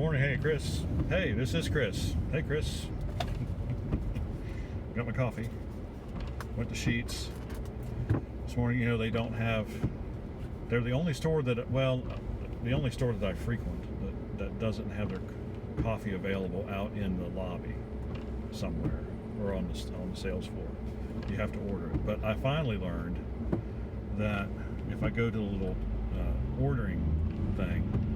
morning. Hey, Chris. Hey, this is Chris. Hey, Chris. Got my coffee. Went to Sheets. This morning, you know, they don't have... They're the only store that... Well, the only store that I frequent that doesn't have their coffee available out in the lobby somewhere or on the sales floor. You have to order it. But I finally learned that if I go to the little ordering thing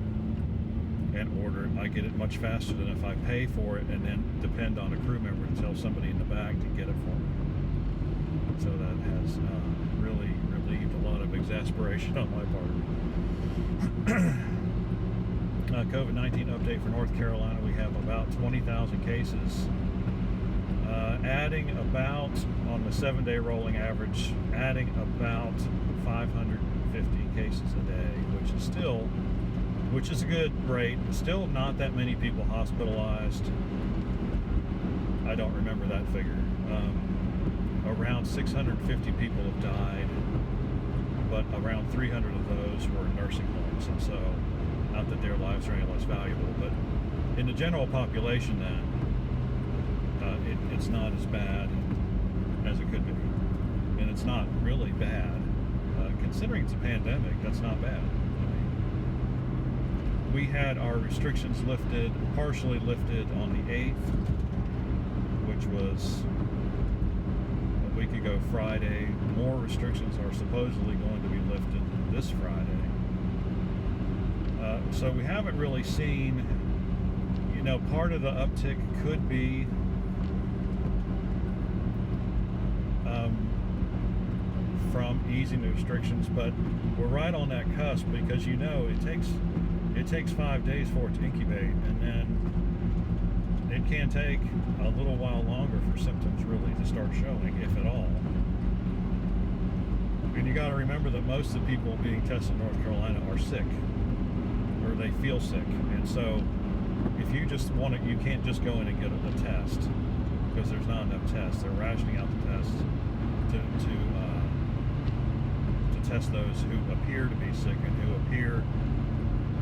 and order it, I get it much faster than if I pay for it and then depend on a crew member to tell somebody in the back to get it for me. So that has really relieved a lot of exasperation on my part. COVID-19 update for North Carolina. We have about 20,000 cases. Adding about, on the 7-day rolling average, adding about 550 cases a day, which is a good rate. Still not that many people hospitalized. I don't remember that figure. Around 650 people have died, but around 300 of those were in nursing homes, and so not that their lives are any less valuable, but in the general population then, it's not as bad as it could be. And it's not really bad. Considering it's a pandemic, that's not bad. I mean, we had our restrictions lifted, partially lifted on the 8th, which was a week ago Friday. More restrictions are supposedly going to be lifted this Friday. So we haven't really seen, you know, part of the uptick could be from easing the restrictions, but we're right on that cusp because, you know, it takes 5 days for it to incubate, and then it can take a little while longer for symptoms really to start showing, if at all. And you got to remember that most of the people being tested in North Carolina are sick, or they feel sick, and so if you just want to, you can't just go in and get a test because there's not enough tests. They're rationing out the tests to test those who appear to be sick and who appear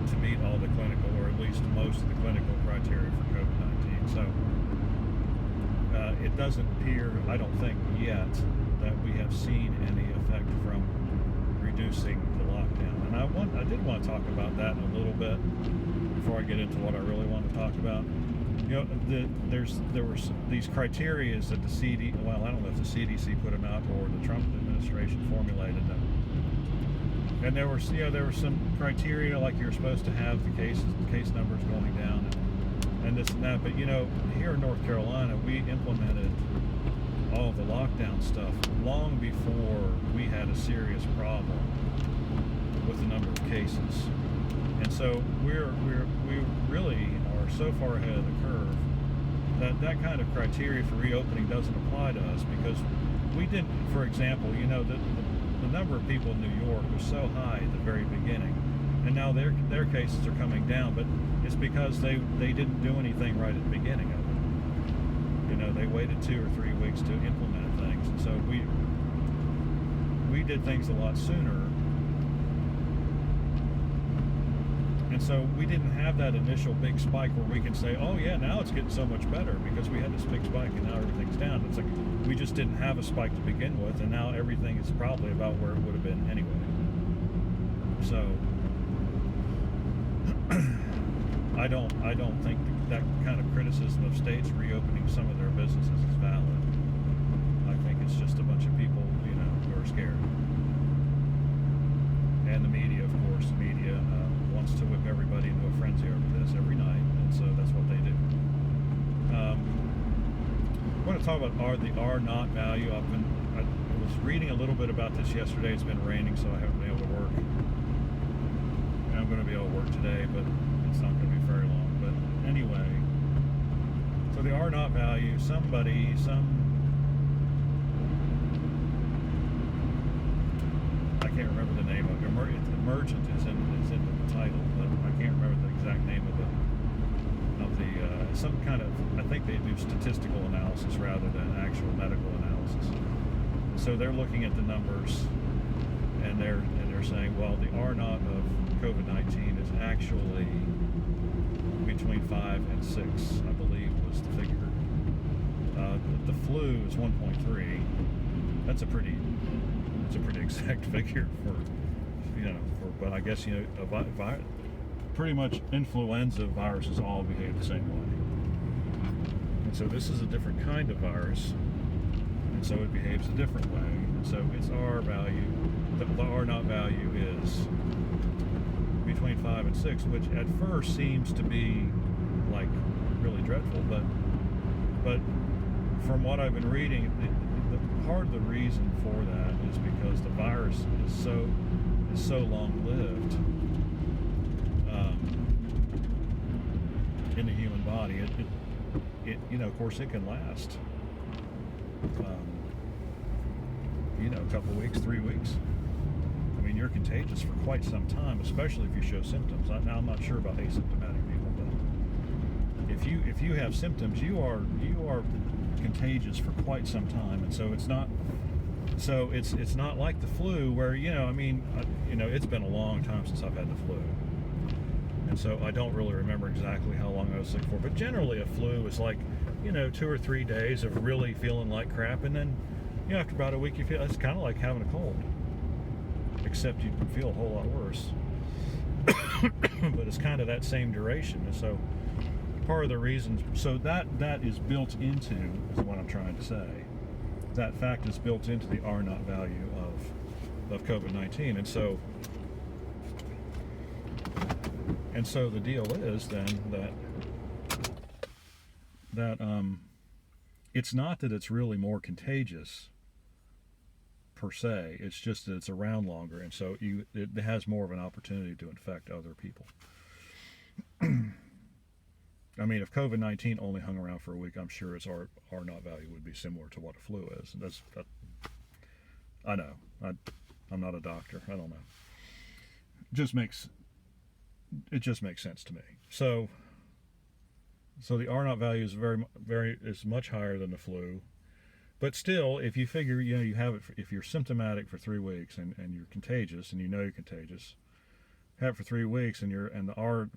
to meet all the clinical, or at least most of the clinical criteria for COVID-19. So it doesn't appear, I don't think yet, that we have seen any effect from reducing the lockdown. And I did want to talk about that in a little bit before I get into what I really want to talk about. You know, there were these criteria that the CDC, well, I don't know if the CDC put them out or the Trump administration formulated them. And there were some criteria, like you're supposed to have the case numbers going down and this and that. But, you know, here in North Carolina, we implemented all of the lockdown stuff long before we had a serious problem with the number of cases. And so we really are so far ahead of the curve that kind of criteria for reopening doesn't apply to us, because we didn't, for example, you know, the number of people in New York was so high at the very beginning, and now their cases are coming down, but it's because they didn't do anything right at the beginning of it. You know, they waited 2 or 3 weeks to implement things, and so we did things a lot sooner. And so we didn't have that initial big spike where we can say, oh yeah, now it's getting so much better because we had this big spike and now everything's down. It's like we just didn't have a spike to begin with, and now everything is probably about where it would have been anyway. So I don't think that kind of criticism of states reopening some of their businesses is valid. I think it's just a bunch of people, you know, who are scared. And the media, of course, wants to whip everybody into a frenzy over this every night, and so that's what they do. I want to talk about the Naught value. I was reading a little bit about this yesterday. It's been raining, so I haven't been able to work. And I'm going to be able to work today, but it's not going to be very long. But anyway, so the Naught value, I can't remember the name of it. Emergent is in the title, but I can't remember the exact name of some kind of, I think they do statistical analysis rather than actual medical analysis. So they're looking at the numbers, and they're saying, well, the R naught of COVID-19 is actually between 5 and 6, I believe, was the figure. The flu is 1.3. That's a pretty exact figure for, but I guess, pretty much influenza viruses all behave the same way. And so this is a different kind of virus, and so it behaves a different way. And so its R value, the R naught value is between 5 and 6, which at first seems to be like really dreadful, but from what I've been reading, the part of the reason for that is because the virus is so long-lived in the human body. It of course, it can last a couple weeks, 3 weeks. I mean, you're contagious for quite some time, especially if you show symptoms. Now, I'm not sure about asymptomatic people, but if you have symptoms, you are contagious for quite some time. And so it's not like the flu where, it's been a long time since I've had the flu, and so I don't really remember exactly how long I was sick for, but generally a flu is like 2 or 3 days of really feeling like crap, and then after about a week you feel it's kind of like having a cold, except you feel a whole lot worse. But it's kind of that same duration. And so part of the reasons, so that is built into, is what I'm trying to say, that fact is built into the R naught value of COVID-19. And so the deal is then that it's not that it's really more contagious per se, it's just that it's around longer, and so it has more of an opportunity to infect other people. I mean, if COVID-19 only hung around for a week, I'm sure its R naught value would be similar to what a flu is. I know. I'm not a doctor. I don't know. It just makes sense to me. So the R naught value is is much higher than the flu. But still, if you figure, you have it, if you're symptomatic for 3 weeks and you're contagious, and you're contagious, have it for 3 weeks, and the R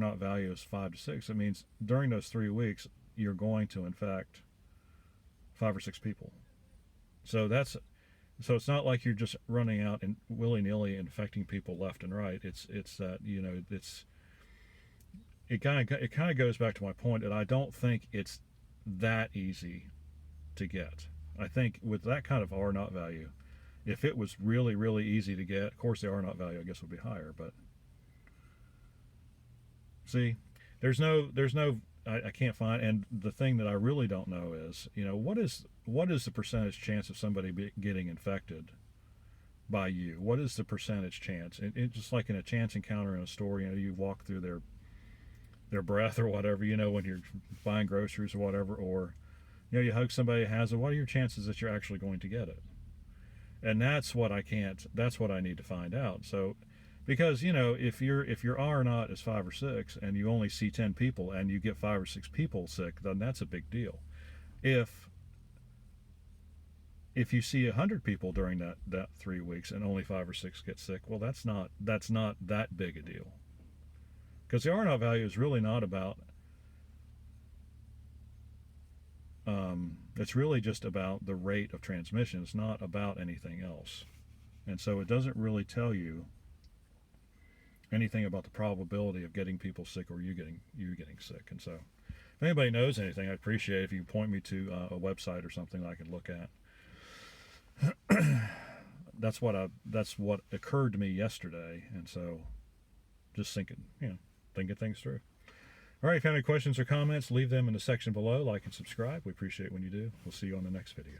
naught value is 5 to 6, it means during those 3 weeks you're going to infect 5 or 6 people. So it's not like you're just running out and willy-nilly infecting people left and right. It's that it kind of goes back to my point that I don't think it's that easy to get. I think with that kind of R naught value, if it was really, really easy to get, of course the R naught value I guess would be higher, but see, I can't find, and the thing that I really don't know is, what is the percentage chance of somebody getting infected by you? What is the percentage chance? It just like in a chance encounter in a store, you walk through their breath or whatever, when you're buying groceries or whatever, or you hug somebody who has it. What are your chances that you're actually going to get it? And that's what I need to find out. So, because if your R naught is 5 or 6 and you only see 10 people and you get 5 or 6 people sick, then that's a big deal. If you see 100 people during that 3 weeks and only 5 or 6 get sick, well, that's not that big a deal. Because the R naught value is really not about. It's really just about the rate of transmission. It's not about anything else, and so it doesn't really tell you anything about the probability of getting people sick or you getting sick. And so, if anybody knows anything, I'd appreciate it if you point me to a website or something that I could look at. That's what occurred to me yesterday, and so just thinking things through. All right, if you have any questions or comments, leave them in the section below. Like and subscribe. We appreciate when you do. We'll see you on the next video.